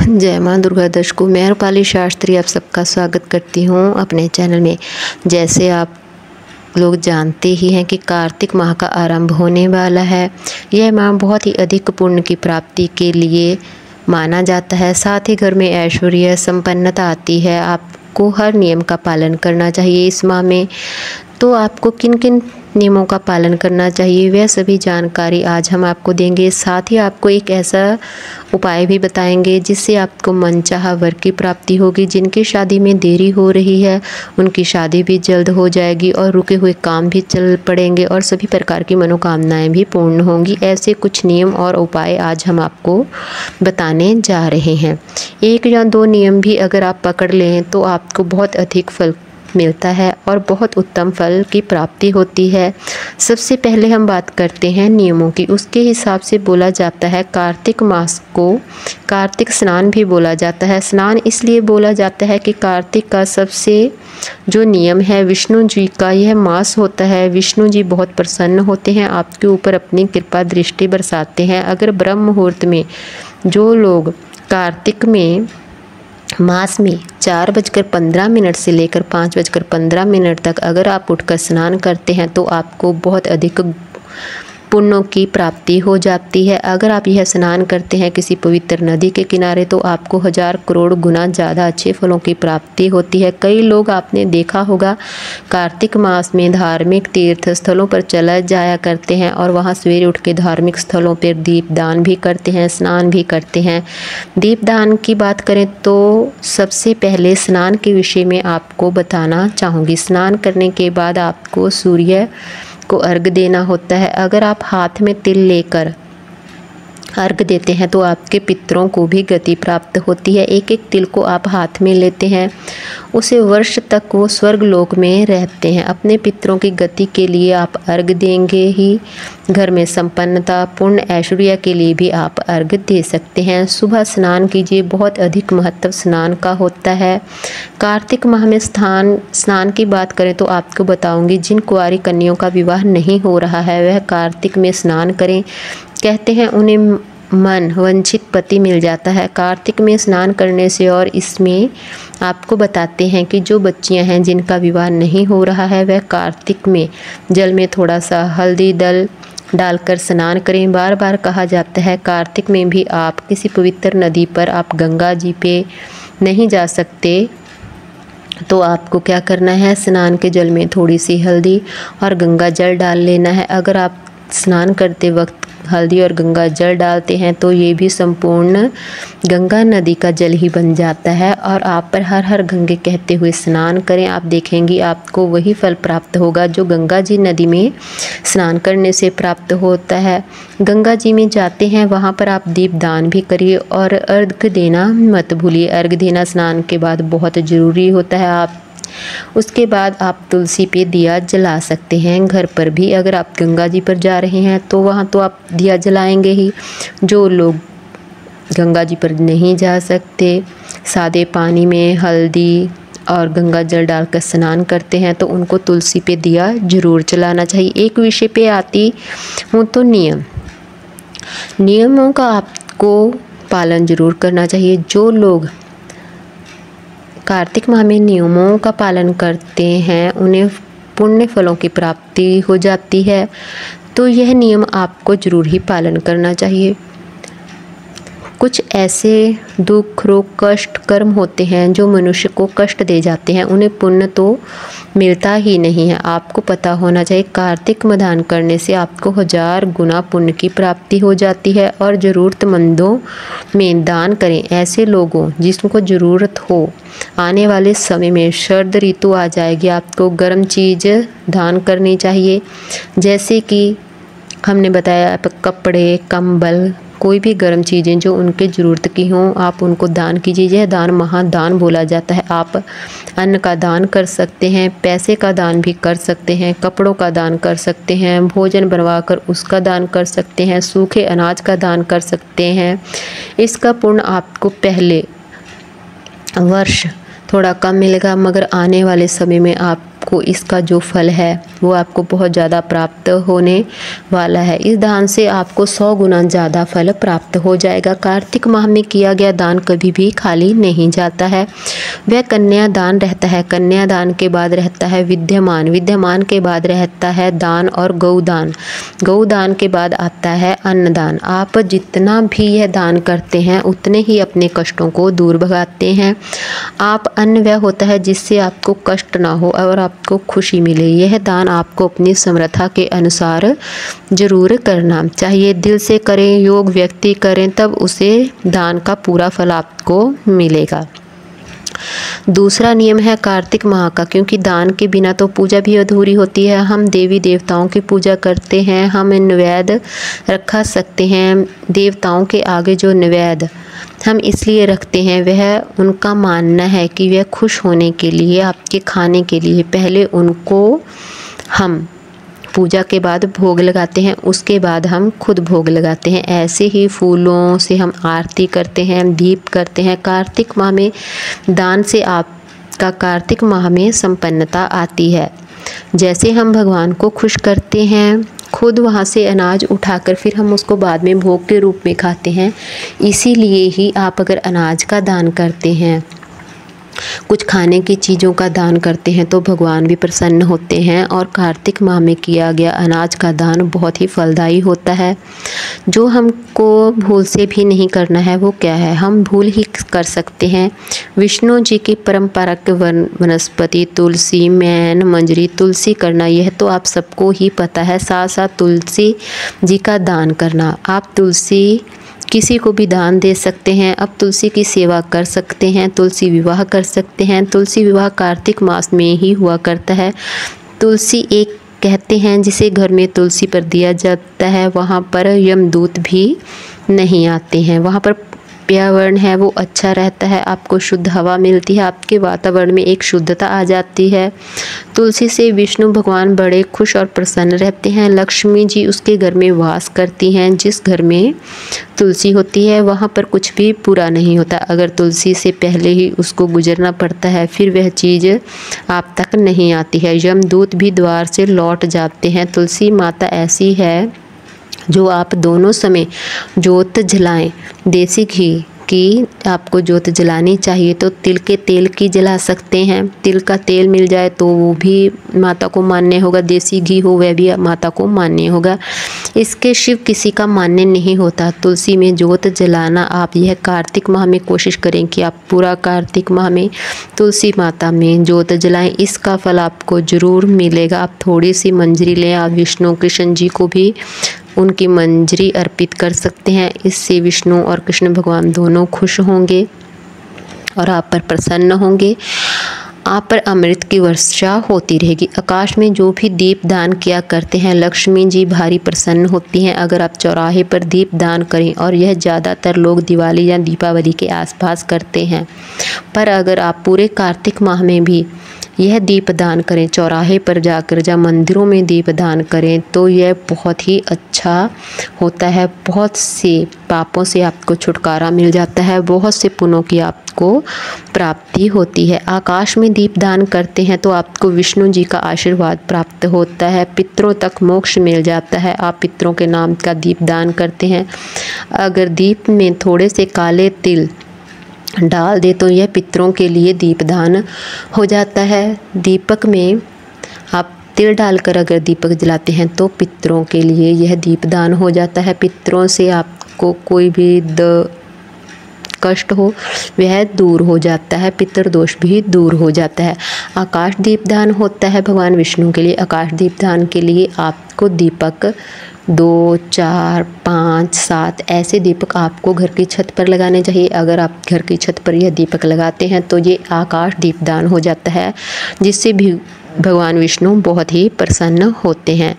जय माँ दुर्गा। दर्शकों, मैं रूपाली शास्त्री आप सबका स्वागत करती हूँ अपने चैनल में। जैसे आप लोग जानते ही हैं कि कार्तिक माह का आरंभ होने वाला है। यह माह बहुत ही अधिक पुण्य की प्राप्ति के लिए माना जाता है। साथ ही घर में ऐश्वर्य संपन्नता आती है। आपको हर नियम का पालन करना चाहिए इस माह में। तो आपको किन किन नियमों का पालन करना चाहिए, वह सभी जानकारी आज हम आपको देंगे। साथ ही आपको एक ऐसा उपाय भी बताएंगे जिससे आपको मनचाहा वर की प्राप्ति होगी। जिनकी शादी में देरी हो रही है उनकी शादी भी जल्द हो जाएगी और रुके हुए काम भी चल पड़ेंगे और सभी प्रकार की मनोकामनाएं भी पूर्ण होंगी। ऐसे कुछ नियम और उपाय आज हम आपको बताने जा रहे हैं। 1 या 2 नियम भी अगर आप पकड़ लें तो आपको बहुत अधिक फल मिलता है और बहुत उत्तम फल की प्राप्ति होती है। सबसे पहले हम बात करते हैं नियमों की। उसके हिसाब से बोला जाता है कार्तिक मास को कार्तिक स्नान भी बोला जाता है। स्नान इसलिए बोला जाता है कि कार्तिक का सबसे जो नियम है विष्णु जी का यह मास होता है। विष्णु जी बहुत प्रसन्न होते हैं, आपके ऊपर अपनी कृपा दृष्टि बरसाते हैं। अगर ब्रह्म मुहूर्त में जो लोग कार्तिक में मास में 4:15 से लेकर 5:15 तक अगर आप उठकर स्नान करते हैं तो आपको बहुत अधिक पुण्यों की प्राप्ति हो जाती है। अगर आप यह स्नान करते हैं किसी पवित्र नदी के किनारे तो आपको 1000 करोड़ गुना ज़्यादा अच्छे फलों की प्राप्ति होती है। कई लोग आपने देखा होगा कार्तिक मास में धार्मिक तीर्थ स्थलों पर चला जाया करते हैं और वहां सवेरे उठ के धार्मिक स्थलों पर दीपदान भी करते हैं, स्नान भी करते हैं। दीपदान की बात करें तो सबसे पहले स्नान के विषय में आपको बताना चाहूँगी। स्नान करने के बाद आपको सूर्य को अर्घ देना होता है। अगर आप हाथ में तिल लेकर अर्घ देते हैं तो आपके पितरों को भी गति प्राप्त होती है। एक एक तिल को आप हाथ में लेते हैं, उसे वर्ष तक वो स्वर्ग लोक में रहते हैं। अपने पितरों की गति के लिए आप अर्घ देंगे ही। घर में संपन्नता पुण्य ऐश्वर्य के लिए भी आप अर्घ दे सकते हैं। सुबह स्नान कीजिए, बहुत अधिक महत्व स्नान का होता है। कार्तिक माह में स्नान की बात करें तो आपको बताऊंगी जिन कुंवारी कन्याओं का विवाह नहीं हो रहा है वह कार्तिक में स्नान करें। कहते हैं उन्हें मन वांछित पति मिल जाता है कार्तिक में स्नान करने से। और इसमें आपको बताते हैं कि जो बच्चियां हैं जिनका विवाह नहीं हो रहा है वह कार्तिक में जल में थोड़ा सा हल्दी दल डालकर स्नान करें। बार बार कहा जाता है कार्तिक में भी आप किसी पवित्र नदी पर आप गंगा जी पे नहीं जा सकते तो आपको क्या करना है, स्नान के जल में थोड़ी सी हल्दी और गंगा जल डाल लेना है। अगर आप स्नान करते वक्त हल्दी और गंगा जल डालते हैं तो ये भी संपूर्ण गंगा नदी का जल ही बन जाता है और आप पर हर हर गंगे कहते हुए स्नान करें। आप देखेंगी आपको वही फल प्राप्त होगा जो गंगा जी नदी में स्नान करने से प्राप्त होता है। गंगा जी में जाते हैं वहाँ पर आप दीपदान भी करिए और अर्घ देना मत भूलिए। अर्घ देना स्नान के बाद बहुत ज़रूरी होता है। आप उसके बाद आप तुलसी पे दिया जला सकते हैं। घर पर भी अगर आप गंगा जी पर जा रहे हैं तो वहाँ तो आप दिया जलाएंगे ही। जो लोग गंगा जी पर नहीं जा सकते सादे पानी में हल्दी और गंगा जल डालकर स्नान करते हैं तो उनको तुलसी पे दिया जरूर जलाना चाहिए। एक विषय पे आती हूँ तो नियमों का आपको पालन जरूर करना चाहिए। जो लोग कार्तिक माह में नियमों का पालन करते हैं उन्हें पुण्य फलों की प्राप्ति हो जाती है। तो यह नियम आपको जरूर ही पालन करना चाहिए। कुछ ऐसे दुख रोग कष्ट कर्म होते हैं जो मनुष्य को कष्ट दे जाते हैं, उन्हें पुण्य तो मिलता ही नहीं है। आपको पता होना चाहिए कार्तिक में दान करने से आपको 1000 गुना पुण्य की प्राप्ति हो जाती है। और ज़रूरतमंदों में दान करें। ऐसे लोगों जिनको ज़रूरत हो। आने वाले समय में शरद ऋतु आ जाएगी, आपको गर्म चीज़ दान करनी चाहिए। जैसे कि हमने बताया कपड़े कंबल कोई भी गर्म चीज़ें जो उनके ज़रूरत की हों आप उनको दान कीजिए। यह दान महादान बोला जाता है। आप अन्न का दान कर सकते हैं, पैसे का दान भी कर सकते हैं, कपड़ों का दान कर सकते हैं, भोजन बनवाकर उसका दान कर सकते हैं, सूखे अनाज का दान कर सकते हैं। इसका पुण्य आपको पहले वर्ष थोड़ा कम मिलेगा मगर आने वाले समय में आप आपको इसका जो फल है वो आपको बहुत ज़्यादा प्राप्त होने वाला है। इस दान से आपको 100 गुना ज़्यादा फल प्राप्त हो जाएगा। कार्तिक माह में किया गया दान कभी भी खाली नहीं जाता है। वह कन्यादान रहता है, कन्यादान के बाद रहता है विद्यमान, विद्यमान के बाद रहता है दान और गौदान, गौदान के बाद आता है अन्नदान। आप जितना भी यह दान करते हैं उतने ही अपने कष्टों को दूर भगाते हैं। आप अन्न वह होता है जिससे आपको कष्ट ना हो और आपको खुशी मिले। यह दान आपको अपनी समर्था के अनुसार जरूर करना चाहिए। दिल से करें, योग व्यक्ति करें, तब उसे दान का पूरा फल आपको मिलेगा। दूसरा नियम है कार्तिक माह का, क्योंकि दान के बिना तो पूजा भी अधूरी होती है। हम देवी देवताओं की पूजा करते हैं, हम नैवेद्य रखा सकते हैं। देवताओं के आगे जो नैवेद्य हम इसलिए रखते हैं, वह उनका मानना है कि वह खुश होने के लिए, आपके खाने के लिए पहले उनको हम पूजा के बाद भोग लगाते हैं, उसके बाद हम खुद भोग लगाते हैं। ऐसे ही फूलों से हम आरती करते हैं, दीप करते हैं। कार्तिक माह में दान से आपका कार्तिक माह में संपन्नता आती है। जैसे हम भगवान को खुश करते हैं, खुद वहाँ से अनाज उठाकर फिर हम उसको बाद में भोग के रूप में खाते हैं। इसीलिए ही आप अगर अनाज का दान करते हैं, कुछ खाने की चीज़ों का दान करते हैं, तो भगवान भी प्रसन्न होते हैं। और कार्तिक माह में किया गया अनाज का दान बहुत ही फलदायी होता है। जो हमको भूल से भी नहीं करना है वो क्या है, हम भूल ही कर सकते हैं। विष्णु जी की परंपरागत वनस्पति तुलसी, मैन, मंजरी, तुलसी करना, यह तो आप सबको ही पता है। साथ साथ तुलसी जी का दान करना, आप तुलसी किसी को भी दान दे सकते हैं। अब तुलसी की सेवा कर सकते हैं, तुलसी विवाह कर सकते हैं। तुलसी विवाह कार्तिक मास में ही हुआ करता है। तुलसी एक कहते हैं जिसे घर में तुलसी पर दिया जाता है, वहाँ पर यमदूत भी नहीं आते हैं। वहाँ पर पर्यावरण है वो अच्छा रहता है, आपको शुद्ध हवा मिलती है, आपके वातावरण में एक शुद्धता आ जाती है। तुलसी से विष्णु भगवान बड़े खुश और प्रसन्न रहते हैं। लक्ष्मी जी उसके घर में वास करती हैं। जिस घर में तुलसी होती है वहाँ पर कुछ भी बुरा नहीं होता। अगर तुलसी से पहले ही उसको गुजरना पड़ता है, फिर वह चीज़ आप तक नहीं आती है। यमदूत भी द्वार से लौट जाते हैं। तुलसी माता ऐसी है जो आप दोनों समय जोत जलाएं। देसी घी की आपको जोत जलानी चाहिए तो तिल के तेल की जला सकते हैं। तिल का तेल मिल जाए तो वो भी माता को मान्य होगा। देसी घी हो वह भी माता को मान्य होगा। इसके शिव किसी का मान्य नहीं होता। तुलसी में जोत जलाना आप यह कार्तिक माह में कोशिश करें कि आप पूरा कार्तिक माह में तुलसी माता में जोत जलाएं। इसका फल आपको ज़रूर मिलेगा। आप थोड़ी सी मंजरी लें, आप विष्णु कृष्ण जी को भी उनकी मंजरी अर्पित कर सकते हैं। इससे विष्णु और कृष्ण भगवान दोनों खुश होंगे और आप पर प्रसन्न होंगे। आप पर अमृत की वर्षा होती रहेगी। आकाश में जो भी दीप दान किया करते हैं, लक्ष्मी जी भारी प्रसन्न होती हैं। अगर आप चौराहे पर दीप दान करें, और यह ज़्यादातर लोग दिवाली या दीपावली के आसपास करते हैं, पर अगर आप पूरे कार्तिक माह में भी यह दीप दान करें, चौराहे पर जाकर या मंदिरों में दीप दान करें, तो यह बहुत ही अच्छा होता है। बहुत से पापों से आपको छुटकारा मिल जाता है, बहुत से पुण्यों की आपको प्राप्ति होती है। आकाश में दीप दान करते हैं तो आपको विष्णु जी का आशीर्वाद प्राप्त होता है, पितरों तक मोक्ष मिल जाता है। आप पितरों के नाम का दीप दान करते हैं। अगर दीप में थोड़े से काले तिल डाल दे तो यह पितरों के लिए दीपदान हो जाता है। दीपक में आप तिल डालकर अगर दीपक जलाते हैं तो पितरों के लिए यह दीपदान हो जाता है। पितरों से आपको कोई भी कष्ट हो वह दूर हो जाता है, पितर दोष भी दूर हो जाता है। आकाश दीपदान होता है भगवान विष्णु के लिए। आकाश दीपदान के लिए आपको दीपक 2, 4, 5, 7 ऐसे दीपक आपको घर की छत पर लगाने चाहिए। अगर आप घर की छत पर यह दीपक लगाते हैं तो ये आकाश दीपदान हो जाता है, जिससे भी भगवान विष्णु बहुत ही प्रसन्न होते हैं।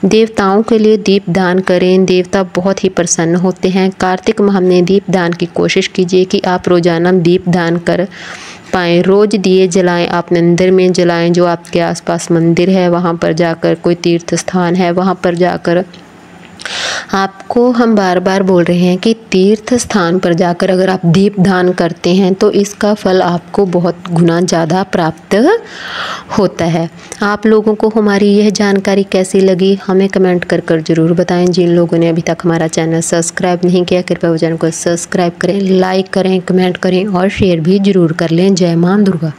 देवताओं के लिए दीप दान करें, देवता बहुत ही प्रसन्न होते हैं। कार्तिक माह में दीप दान की कोशिश कीजिए कि आप रोजाना दीप दान कर पाएँ। रोज़ दिए जलाएं, आप मंदिर में जलाएं, जो आपके आसपास मंदिर है वहाँ पर जाकर, कोई तीर्थ स्थान है वहाँ पर जाकर। आपको हम बार बार बोल रहे हैं कि तीर्थ स्थान पर जाकर अगर आप दीप दान करते हैं तो इसका फल आपको बहुत गुना ज़्यादा प्राप्त होता है। आप लोगों को हमारी यह जानकारी कैसी लगी हमें कमेंट कर कर ज़रूर बताएं। जिन लोगों ने अभी तक हमारा चैनल सब्सक्राइब नहीं किया कृपया वो चैनल को सब्सक्राइब करें, लाइक करें, कमेंट करें और शेयर भी ज़रूर कर लें। जय मां दुर्गा।